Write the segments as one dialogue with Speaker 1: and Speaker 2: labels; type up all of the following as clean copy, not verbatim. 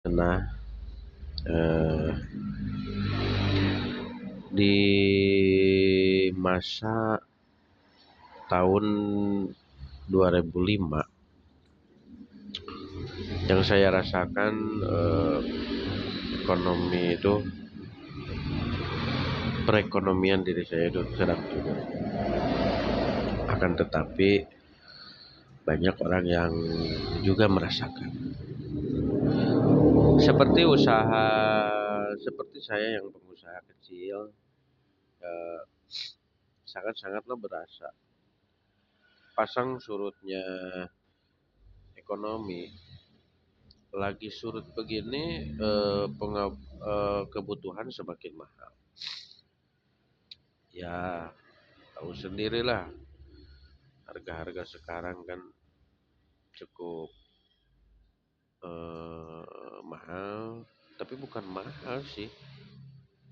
Speaker 1: Nah, eee, di masa tahun 2005 yang saya rasakan, ekonomi itu perekonomian diri saya itu sedang turun. Akan tetapi banyak orang yang juga merasakan. Seperti usaha seperti saya yang pengusaha kecil, eee, sangat-sangatlah berasa. Pasang surutnya ekonomi, lagi surut begini, kebutuhan semakin mahal. Ya, tahu sendirilah harga-harga sekarang kan cukup, mahal, tapi bukan mahal sih,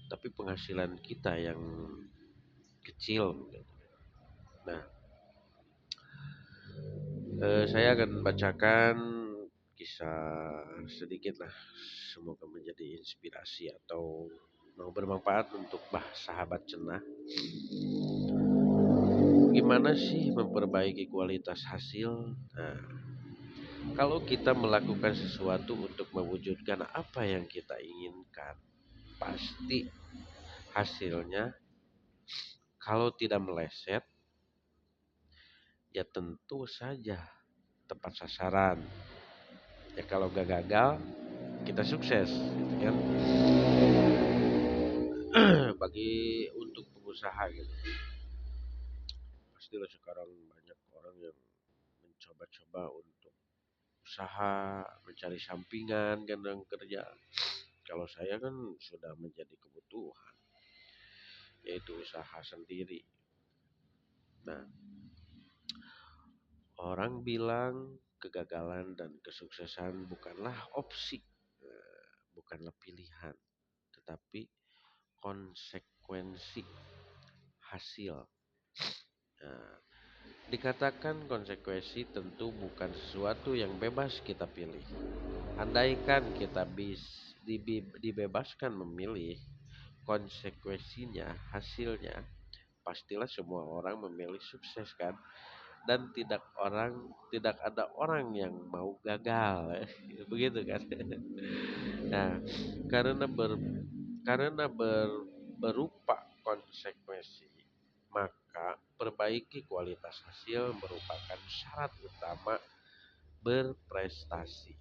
Speaker 1: tapi penghasilan kita yang kecil gitu. Nah, saya akan bacakan kisah sedikit lah, semoga menjadi inspirasi atau mau bermanfaat untuk sahabat cenah. Gimana sih memperbaiki kualitas hasil? Nah, kalau kita melakukan sesuatu untuk mewujudkan apa yang kita inginkan, pasti hasilnya kalau tidak meleset, ya tentu saja tepat sasaran. Ya kalau gak gagal, kita sukses, gitu kan? Bagi untuk pengusaha gitu, pastilah sekarang banyak orang yang mencoba-coba untuk usaha, mencari sampingan kan yang kerja. Kalau saya kan sudah menjadi kebutuhan, yaitu usaha sendiri. Nah, orang bilang kegagalan dan kesuksesan bukanlah opsi, bukanlah pilihan, tetapi konsekuensi hasil. Nah, dikatakan konsekuensi tentu bukan sesuatu yang bebas kita pilih. Andaikan kita dibebaskan memilih, konsekuensinya, hasilnya, pastilah semua orang memilih sukses kan? Dan tidak ada orang yang mau gagal, begitu kan? Nah, karena ber, karena berupa konsekuensi, maka perbaiki kualitas hasil merupakan syarat utama berprestasi.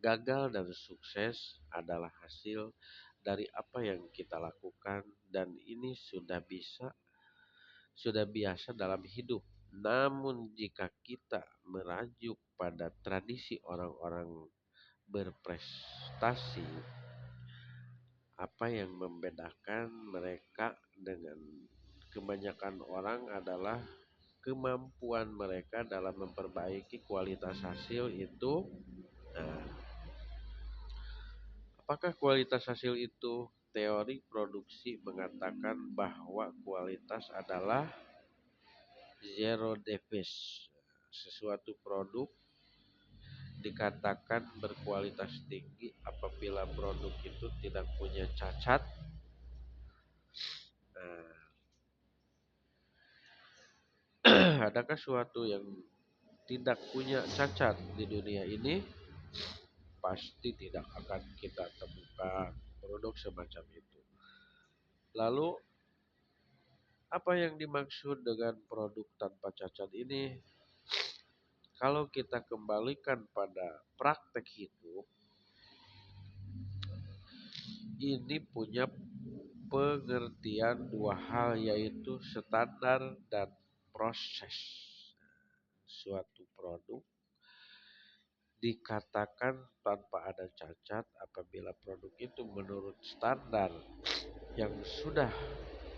Speaker 1: Gagal dan sukses adalah hasil dari apa yang kita lakukan, dan ini sudah biasa dalam hidup. Namun jika kita merajuk pada tradisi orang-orang berprestasi, apa yang membedakan mereka dengan kebanyakan orang adalah kemampuan mereka dalam memperbaiki kualitas hasil itu. Nah, apakah kualitas hasil itu? Teori produksi mengatakan bahwa kualitas adalah zero defect. Sesuatu produk dikatakan berkualitas tinggi apabila produk itu tidak punya cacat. Nah, adakah suatu yang tidak punya cacat di dunia ini? Pasti tidak akan kita temukan produk semacam itu. Lalu, apa yang dimaksud dengan produk tanpa cacat ini? Kalau kita kembalikan pada praktek hidup, ini punya pengertian dua hal, yaitu standar dan proses. Suatu produk dikatakan tanpa ada cacat apabila produk itu menurut standar yang sudah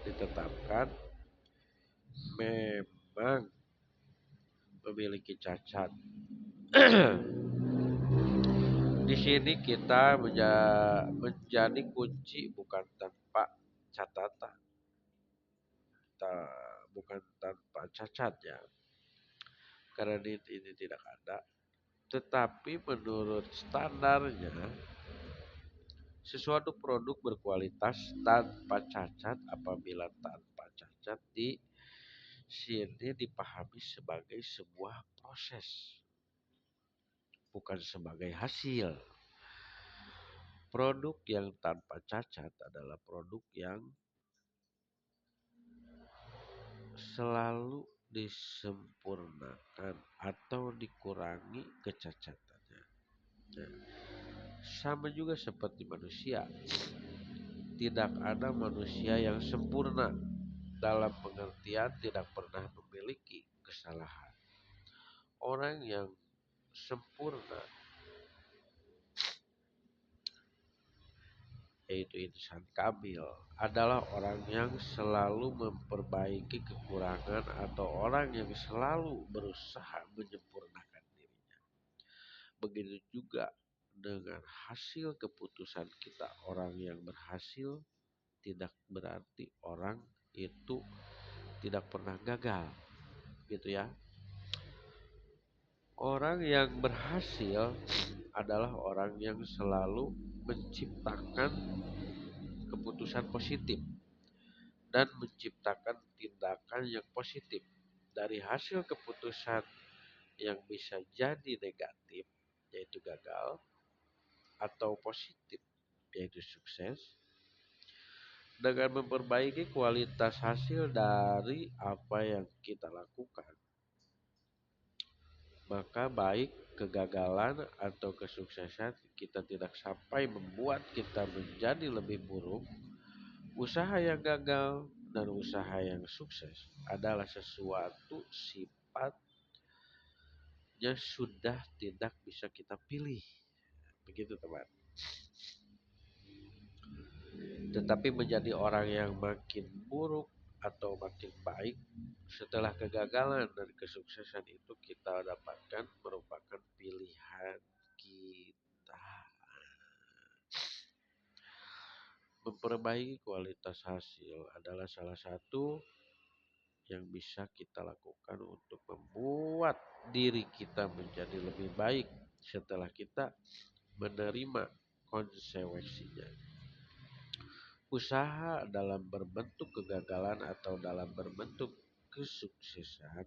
Speaker 1: ditetapkan memang memiliki cacat. Di sini kita menjadi kunci bukan tanpa catatan, bukan tanpa cacat ya, karena ini tidak ada. Tetapi menurut standarnya, sesuatu produk berkualitas tanpa cacat apabila tanpa cacat di sini dipahami sebagai sebuah proses, bukan sebagai hasil. Produk yang tanpa cacat adalah produk yang selalu disempurnakan atau dikurangi kecacatannya. Nah, sama juga seperti manusia, tidak ada manusia yang sempurna dalam pengertian tidak pernah memiliki kesalahan. Orang yang sempurna yaitu insan kamil adalah orang yang selalu memperbaiki kekurangan atau orang yang selalu berusaha menyempurnakan dirinya. Begitu juga dengan hasil keputusan kita. Orang yang berhasil tidak berarti orang itu tidak pernah gagal, gitu ya. Orang yang berhasil adalah orang yang selalu menciptakan keputusan positif dan menciptakan tindakan yang positif dari hasil keputusan yang bisa jadi negatif, yaitu gagal, atau positif, yaitu sukses. Dengan memperbaiki kualitas hasil dari apa yang kita lakukan, maka baik kegagalan atau kesuksesan kita tidak sampai membuat kita menjadi lebih buruk. Usaha yang gagal dan usaha yang sukses adalah sesuatu sifat yang sudah tidak bisa kita pilih. Begitu teman. Tetapi menjadi orang yang makin buruk atau makin baik setelah kegagalan dan kesuksesan itu kita dapatkan merupakan pilihan kita. Memperbaiki kualitas hasil adalah salah satu yang bisa kita lakukan untuk membuat diri kita menjadi lebih baik setelah kita menerima konsekuensinya. Usaha dalam berbentuk kegagalan atau dalam berbentuk kesuksesan.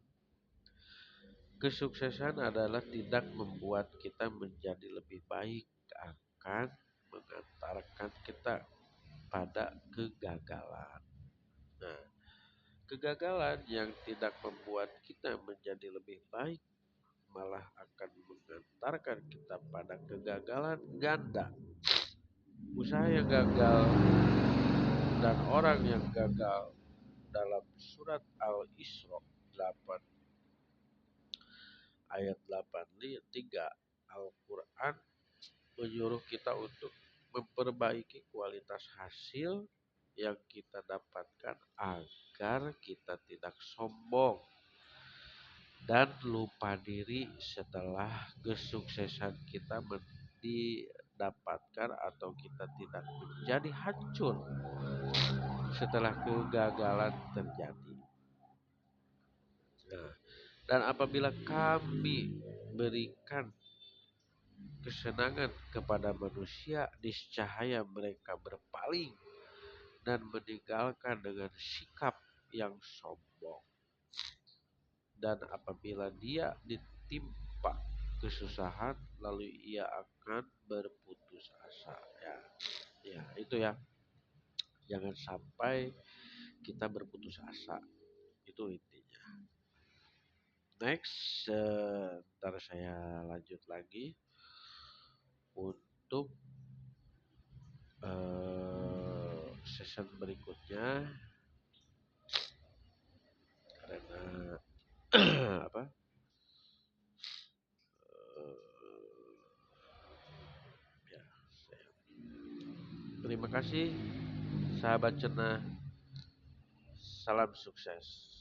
Speaker 1: Kesuksesan adalah tidak membuat kita menjadi lebih baik, akan mengantarkan kita pada kegagalan. Nah, kegagalan yang tidak membuat kita menjadi lebih baik malah akan mengantarkan kita pada kegagalan ganda. Usaha yang gagal dan orang yang gagal dalam surat Al-Isra 8 ayat 83 Al-Quran menyuruh kita untuk memperbaiki kualitas hasil yang kita dapatkan agar kita tidak sombong dan lupa diri setelah kesuksesan kita didapatkan atau kita tidak menjadi hancur setelah kegagalan terjadi. Nah, dan apabila kami berikan kesenangan kepada manusia, niscaya mereka berpaling dan meninggalkan dengan sikap yang sombong. Dan apabila dia ditimpa kesusahan, lalu ia akan berputus asa. Ya, itu ya. Jangan sampai kita berputus asa. Itu intinya. Next, ntar saya lanjut lagi untuk season berikutnya karena apa? Ya, saya. Terima kasih sahabat cenah. Salam sukses.